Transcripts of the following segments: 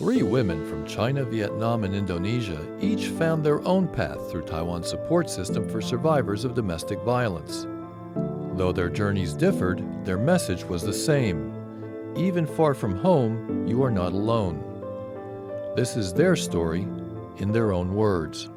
Three women from China, Vietnam, and Indonesia each found their own path through Taiwan's support system for survivors of domestic violence. Though their journeys differed, their message was the same. Even far from home, you are not alone. This is their story in their own words.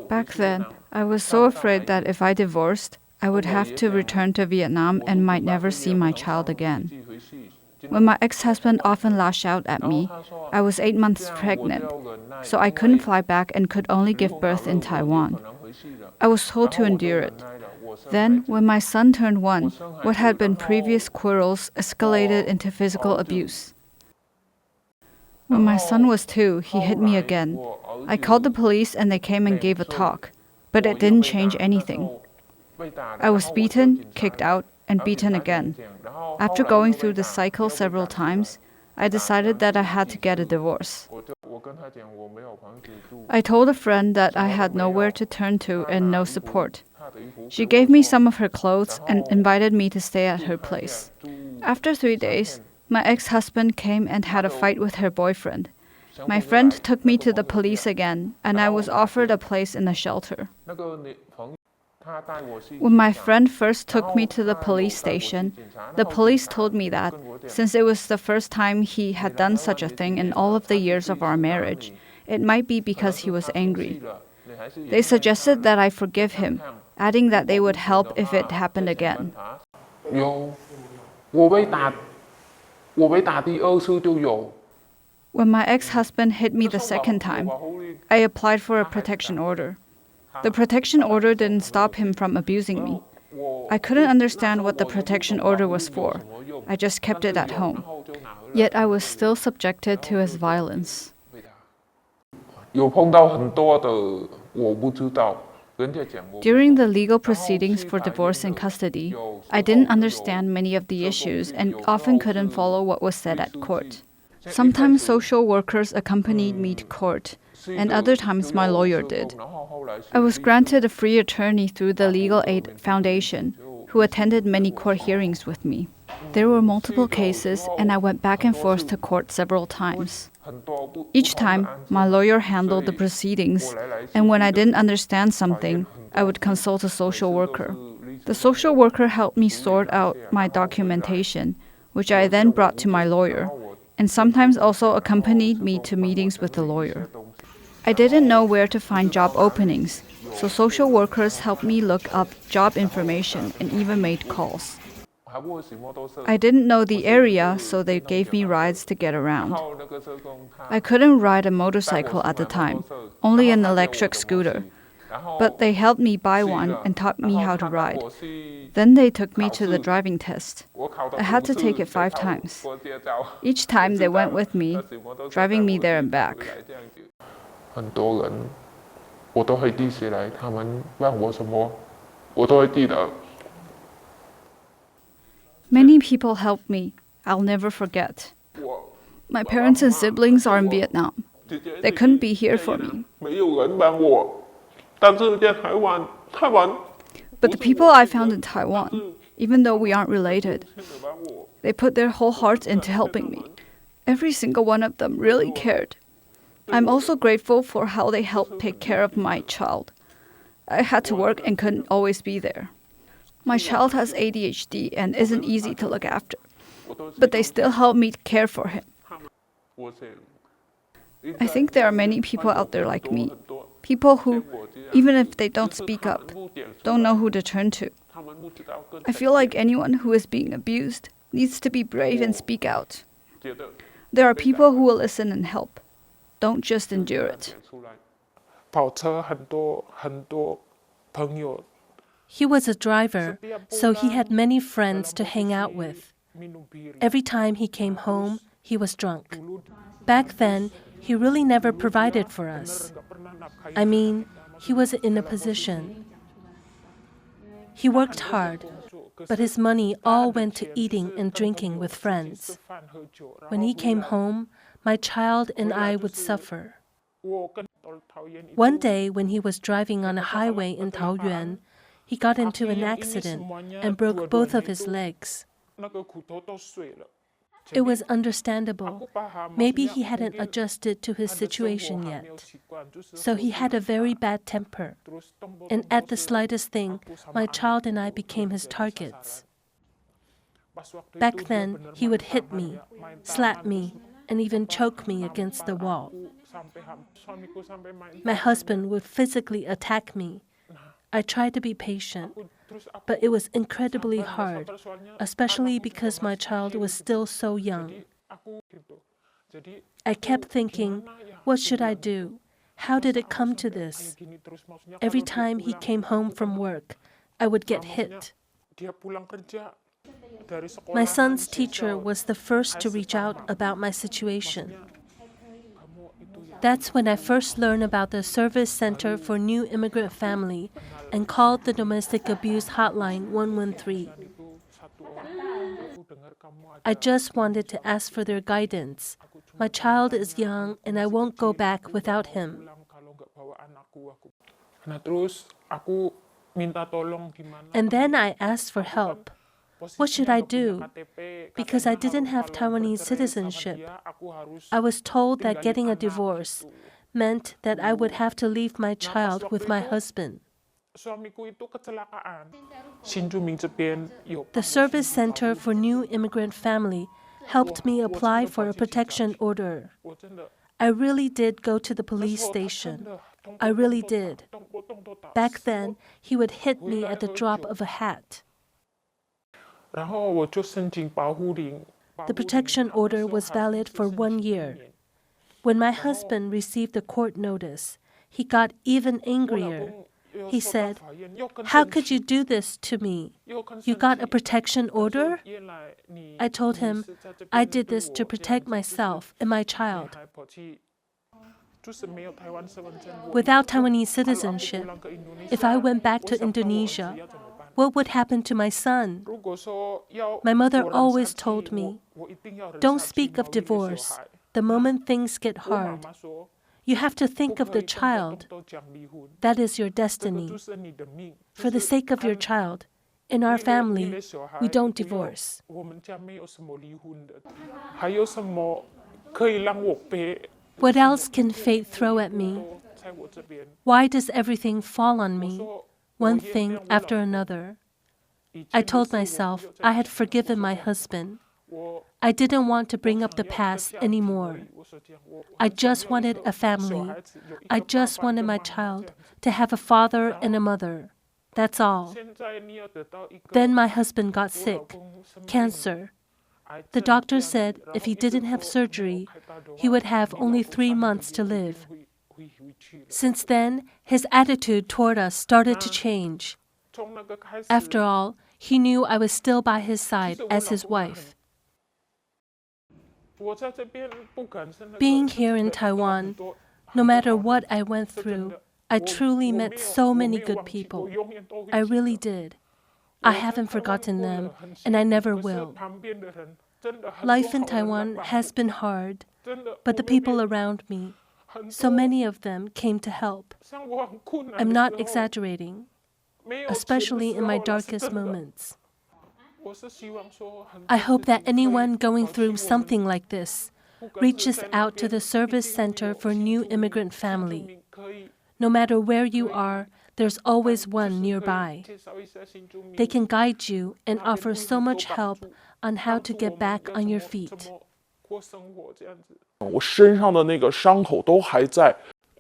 Back then, I was so afraid that if I divorced, I would have to return to Vietnam and might never see my child again. When my ex-husband often lashed out at me, I was 8 months pregnant, so I couldn't fly back and could only give birth in Taiwan. I was told to endure it. Then, when my son turned 1, what had been previous quarrels escalated into physical abuse. When my son was 2, he hit me again. I called the police and they came and gave a talk, but it didn't change anything. I was beaten, kicked out, and beaten again. After going through this cycle several times, I decided that I had to get a divorce. I told a friend that I had nowhere to turn to and no support. She gave me some of her clothes and invited me to stay at her place. After 3 days, my ex-husband came and had a fight with her boyfriend. My friend took me to the police again, and I was offered a place in a shelter. When my friend first took me to the police station, the police told me that, since it was the first time he had done such a thing in all of the years of our marriage, it might be because he was angry. They suggested that I forgive him, adding that they would help if it happened again. When my ex-husband hit me the second time, I applied for a protection order. The protection order didn't stop him from abusing me. I couldn't understand what the protection order was for. I just kept it at home. Yet I was still subjected to his violence. During the legal proceedings for divorce and custody, I didn't understand many of the issues and often couldn't follow what was said at court. Sometimes social workers accompanied me to court, and other times my lawyer did. I was granted a free attorney through the Legal Aid Foundation, who attended many court hearings with me. There were multiple cases, and I went back and forth to court several times. Each time, my lawyer handled the proceedings, and when I didn't understand something, I would consult a social worker. The social worker helped me sort out my documentation, which I then brought to my lawyer, and sometimes also accompanied me to meetings with the lawyer. I didn't know where to find job openings, so social workers helped me look up job information and even made calls. I didn't know the area, so they gave me rides to get around. I couldn't ride a motorcycle at the time, only an electric scooter. But they helped me buy one and taught me how to ride. Then they took me to the driving test. I had to take it 5 times. Each time they went with me, driving me there and back. Many people helped me. I'll never forget. My parents and siblings are in Vietnam. They couldn't be here for me. But the people I found in Taiwan, even though we aren't related, they put their whole hearts into helping me. Every single one of them really cared. I'm also grateful for how they helped take care of my child. I had to work and couldn't always be there. My child has ADHD and isn't easy to look after, but they still help me care for him. I think there are many people out there like me, people who, even if they don't speak up, don't know who to turn to. I feel like anyone who is being abused needs to be brave and speak out. There are people who will listen and help. Don't just endure it. He was a driver, so he had many friends to hang out with. Every time he came home, he was drunk. Back then, he really never provided for us. I mean, he was in a position. He worked hard, but his money all went to eating and drinking with friends. When he came home, my child and I would suffer. One day, when he was driving on a highway in Taoyuan, he got into an accident and broke both of his legs. It was understandable. Maybe he hadn't adjusted to his situation yet. So he had a very bad temper. And at the slightest thing, my child and I became his targets. Back then, he would hit me, slap me, and even choke me against the wall. My husband would physically attack me. I tried to be patient, but it was incredibly hard, especially because my child was still so young. I kept thinking, what should I do? How did it come to this? Every time he came home from work, I would get hit. My son's teacher was the first to reach out about my situation. That's when I first learned about the Service Center for New Immigrant Family and called the Domestic Abuse Hotline 113. I just wanted to ask for their guidance. My child is young and I won't go back without him. And then I asked for help. What should I do? Because I didn't have Taiwanese citizenship. I was told that getting a divorce meant that I would have to leave my child with my husband. The Service Center for New Immigrant Family helped me apply for a protection order. I really did go to the police station. I really did. Back then, he would hit me at the drop of a hat. The protection order was valid for 1 year. When my husband received the court notice, he got even angrier. He said, "How could you do this to me? You got a protection order?" I told him, "I did this to protect myself and my child." Without Taiwanese citizenship, if I went back to Indonesia, what would happen to my son? My mother always told me, "Don't speak of divorce the moment things get hard. You have to think of the child. That is your destiny. For the sake of your child, in our family, we don't divorce." What else can fate throw at me? Why does everything fall on me? One thing after another. I told myself I had forgiven my husband. I didn't want to bring up the past anymore. I just wanted a family. I just wanted my child to have a father and a mother. That's all. Then my husband got sick, cancer. The doctor said if he didn't have surgery, he would have only 3 months to live. Since then, his attitude toward us started to change. After all, he knew I was still by his side as his wife. Being here in Taiwan, no matter what I went through, I truly met so many good people. I really did. I haven't forgotten them, and I never will. Life in Taiwan has been hard, but the people around me, so many of them came to help. I'm not exaggerating, especially in my darkest moments. I hope that anyone going through something like this reaches out to the Service Center for New Immigrant Family. No matter where you are, there's always one nearby. They can guide you and offer so much help on how to get back on your feet.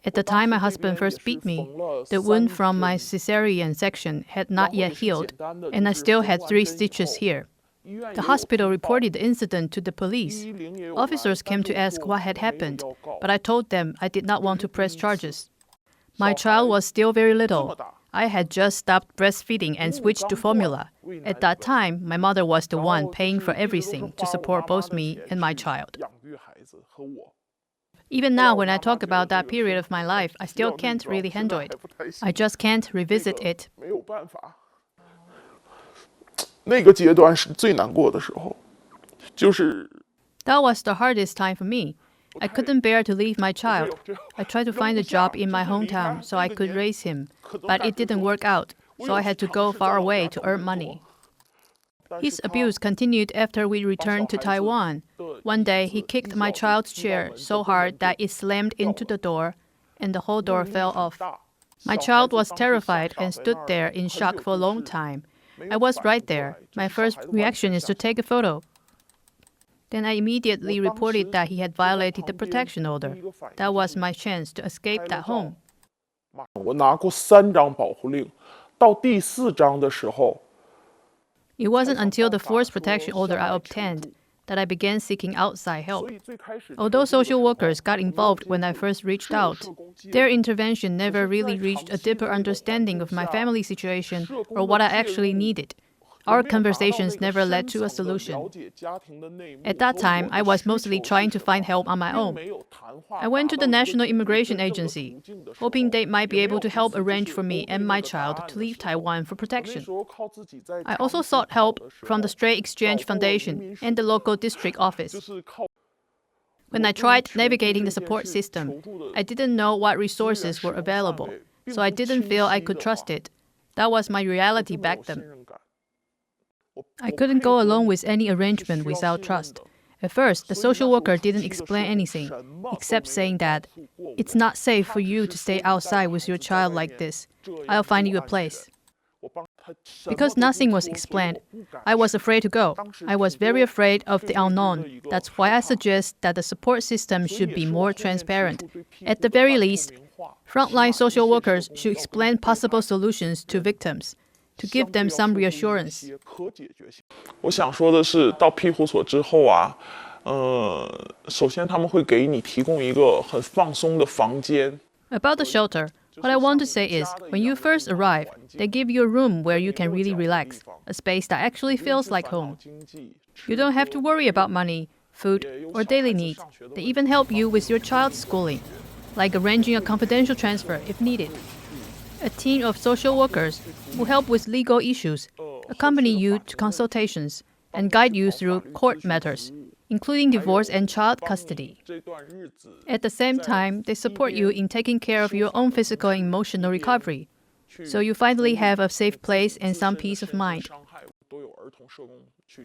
At the time my husband first beat me, the wound from my cesarean section had not yet healed, and I still had 3 stitches here. The hospital reported the incident to the police. Officers came to ask what had happened, but I told them I did not want to press charges. My child was still very little. I had just stopped breastfeeding and switched to formula. At that time, my mother was the one paying for everything to support both me and my child. Even now, when I talk about that period of my life, I still can't really handle it. I just can't revisit it. That was the hardest time for me. I couldn't bear to leave my child. I tried to find a job in my hometown so I could raise him, but it didn't work out, so I had to go far away to earn money. His abuse continued after we returned to Taiwan. One day, he kicked my child's chair so hard that it slammed into the door, and the whole door fell off. My child was terrified and stood there in shock for a long time. I was right there. My first reaction is to take a photo. Then I immediately reported that he had violated the protection order. That was my chance to escape that home. 我拿过3张保护令，到第4张的时候。 It wasn't until the 4th protection order I obtained that I began seeking outside help. Although social workers got involved when I first reached out, their intervention never really reached a deeper understanding of my family situation or what I actually needed. Our conversations never led to a solution. At that time, I was mostly trying to find help on my own. I went to the National Immigration Agency, hoping they might be able to help arrange for me and my child to leave Taiwan for protection. I also sought help from the Stray Exchange Foundation and the local district office. When I tried navigating the support system, I didn't know what resources were available, so I didn't feel I could trust it. That was my reality back then. I couldn't go along with any arrangement without trust. At first, the social worker didn't explain anything, except saying that it's not safe for you to stay outside with your child like this. I'll find you a place. Because nothing was explained, I was afraid to go. I was very afraid of the unknown. That's why I suggest that the support system should be more transparent. At the very least, frontline social workers should explain possible solutions to victims, to give them some reassurance. 我想说的是，到庇护所之后啊，首先他们会给你提供一个很放松的房间。 About the shelter, what I want to say is, when you first arrive, they give you a room where you can really relax, a space that actually feels like home. You don't have to worry about money, food, or daily needs. They even help you with your child's schooling, like arranging a confidential transfer if needed. A team of social workers will help with legal issues, accompany you to consultations, and guide you through court matters, including divorce and child custody. At the same time, they support you in taking care of your own physical and emotional recovery, so you finally have a safe place and some peace of mind.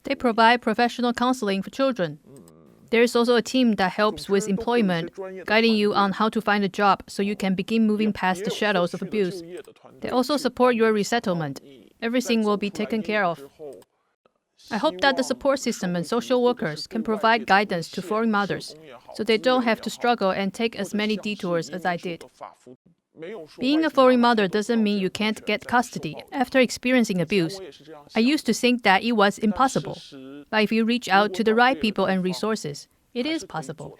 They provide professional counseling for children. There is also a team that helps with employment, guiding you on how to find a job so you can begin moving past the shadows of abuse. They also support your resettlement. Everything will be taken care of. I hope that the support system and social workers can provide guidance to foreign mothers so they don't have to struggle and take as many detours as I did. Being a foreign mother doesn't mean you can't get custody after experiencing abuse. I used to think that it was impossible. But if you reach out to the right people and resources, it is possible.